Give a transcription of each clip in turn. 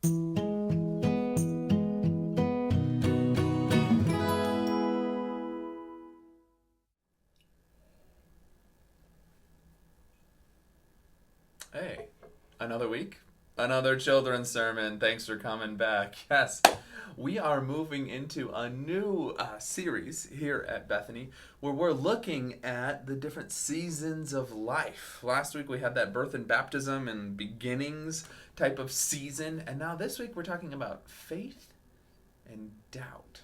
Hey, another week, another children's sermon. Thanks for coming back. Yes, we are moving into a new series here at Bethany where we're looking at the different seasons of life. Last week we had that birth and baptism and beginnings type of season, and now this week we're talking about faith and doubt.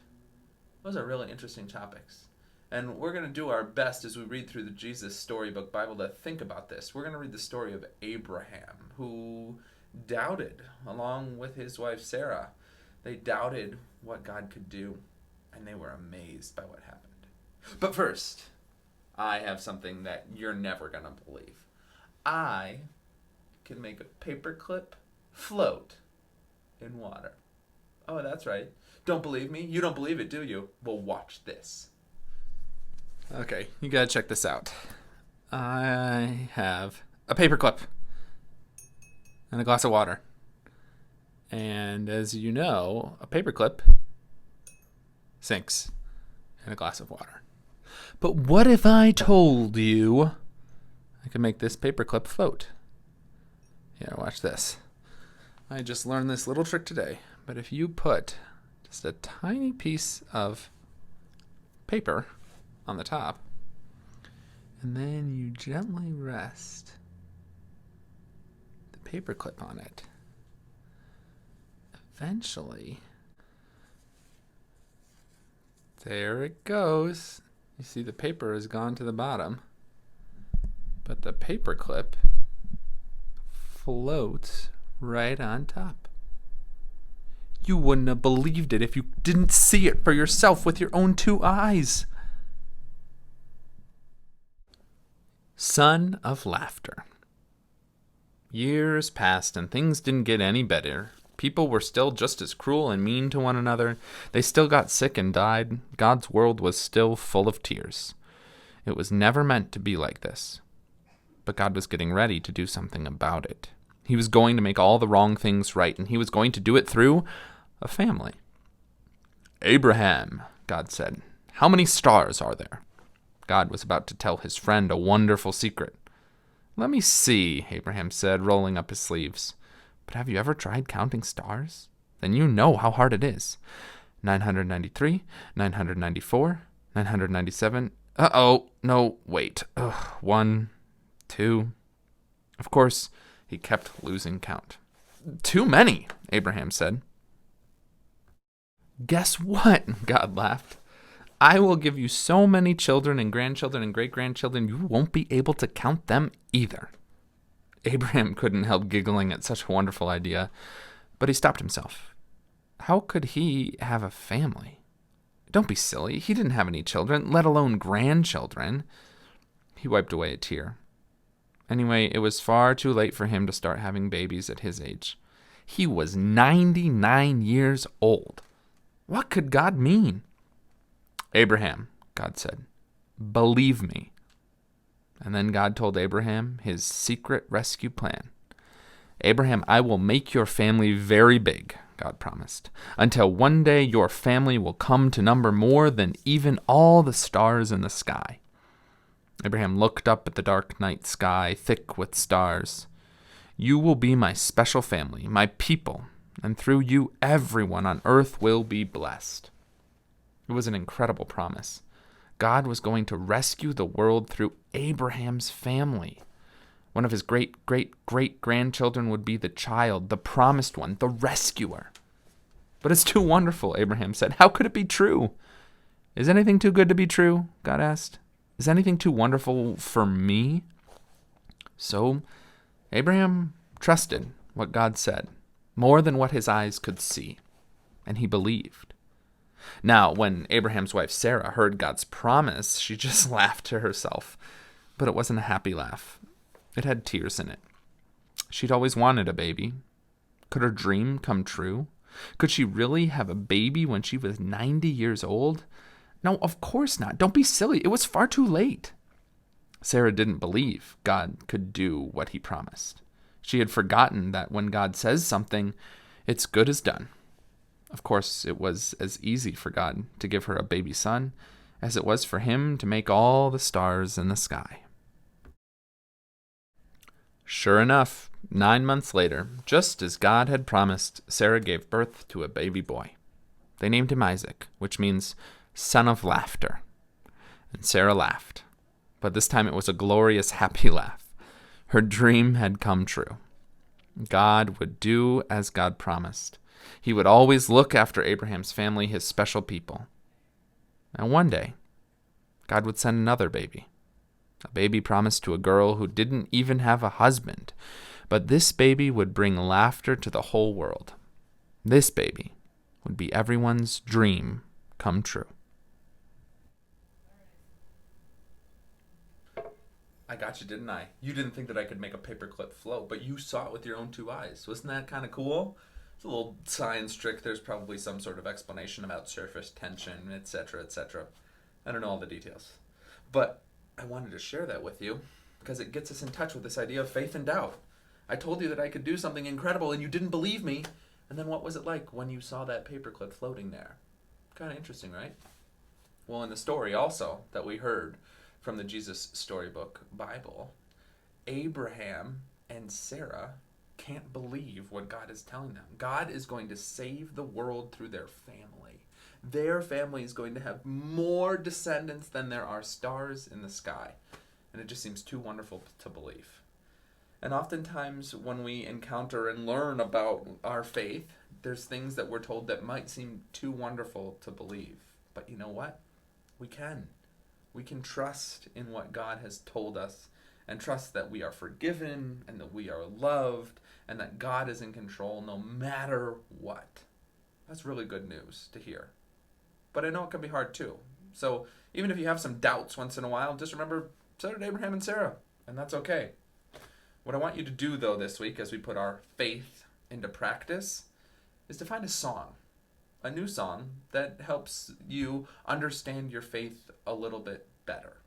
Those are really interesting topics. And we're going to do our best as we read through the Jesus Storybook Bible to think about this. We're going to read the story of Abraham, who doubted along with his wife Sarah. They doubted what God could do, and they were amazed by what happened. But first, I have something that you're never going to believe. I can make a paperclip float in water. Oh, that's right. Don't believe me? You don't believe it, do you? Well, watch this. Okay, you gotta check this out. I have a paperclip and a glass of water. And as you know, a paperclip sinks in a glass of water. But what if I told you I could make this paperclip float? Here, watch this. I just learned this little trick today. But if you put just a tiny piece of paper on the top, and then you gently rest the paperclip on it, eventually, there it goes. You see the paper has gone to the bottom, but the paperclip floats right on top. You wouldn't have believed it if you didn't see it for yourself with your own two eyes. Son of Laughter. Years passed and things didn't get any better. People were still just as cruel and mean to one another. They still got sick and died. God's world was still full of tears. It was never meant to be like this. But God was getting ready to do something about it. He was going to make all the wrong things right, and he was going to do it through a family. Abraham, God said, how many stars are there? God was about to tell his friend a wonderful secret. Let me see, Abraham said, rolling up his sleeves. But have you ever tried counting stars? Then you know how hard it is. 993, 994, 997. Uh-oh, no, wait. 1, 2. Of course, he kept losing count. Too many, Abraham said. Guess what? God laughed. I will give you so many children and grandchildren and great-grandchildren, you won't be able to count them either. Abraham couldn't help giggling at such a wonderful idea, but he stopped himself. How could he have a family? Don't be silly. He didn't have any children, let alone grandchildren. He wiped away a tear. Anyway, it was far too late for him to start having babies at his age. He was 99 years old. What could God mean? Abraham, God said, believe me. And then God told Abraham his secret rescue plan. Abraham, I will make your family very big, God promised, until one day your family will come to number more than even all the stars in the sky. Abraham looked up at the dark night sky, thick with stars. You will be my special family, my people, and through you everyone on earth will be blessed. It was an incredible promise. God was going to rescue the world through Abraham's family. One of his great-great-great-grandchildren would be the child, the promised one, the rescuer. But it's too wonderful, Abraham said. How could it be true? Is anything too good to be true? God asked. Is anything too wonderful for me? So Abraham trusted what God said, more than what his eyes could see, and he believed. Now, when Abraham's wife Sarah heard God's promise, she just laughed to herself. But it wasn't a happy laugh. It had tears in it. She'd always wanted a baby. Could her dream come true? Could she really have a baby when she was 90 years old? No, of course not. Don't be silly. It was far too late. Sarah didn't believe God could do what he promised. She had forgotten that when God says something, It's good as done. Of course, it was as easy for God to give her a baby son as it was for him to make all the stars in the sky. Sure enough, 9 months later, just as God had promised, Sarah gave birth to a baby boy. They named him Isaac, which means son of laughter. And Sarah laughed, but this time it was a glorious, happy laugh. Her dream had come true. God would do as God promised. He would always look after Abraham's family, his special people. And one day, God would send another baby. A baby promised to a girl who didn't even have a husband. But this baby would bring laughter to the whole world. This baby would be everyone's dream come true. I got you, didn't I? You didn't think that I could make a paperclip float, but you saw it with your own two eyes. Wasn't that kind of cool? It's a little science trick. There's probably some sort of explanation about surface tension, etc., etc. I don't know all the details. But I wanted to share that with you because it gets us in touch with this idea of faith and doubt. I told you that I could do something incredible and you didn't believe me. And then what was it like when you saw that paperclip floating there? Kind of interesting, right? Well, in the story also that we heard from the Jesus Storybook Bible, Abraham and Sarah can't believe what God is telling them. God is going to save the world through their family. Their family is going to have more descendants than there are stars in the sky. And it just seems too wonderful to believe. And oftentimes when we encounter and learn about our faith, there's things that we're told that might seem too wonderful to believe. But you know what? We can. We can trust in what God has told us and trust that we are forgiven and that we are loved and that God is in control no matter what. That's really good news to hear. But I know it can be hard too. So even if you have some doubts once in a while, just remember, so did Abraham and Sarah, and that's okay. What I want you to do, though, this week as we put our faith into practice is to find a song, a new song that helps you understand your faith a little bit better.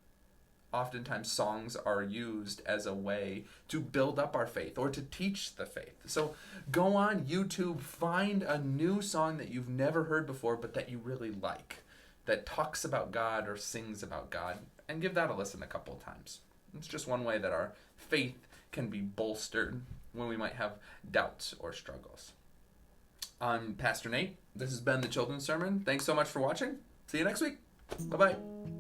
Oftentimes songs are used as a way to build up our faith or to teach the faith. So go on YouTube, find a new song that you've never heard before but that you really like, that talks about God or sings about God, and give that a listen a couple of times. It's just one way that our faith can be bolstered when we might have doubts or struggles. I'm Pastor Nate. This has been the Children's Sermon. Thanks so much for watching. See you next week. Bye-bye.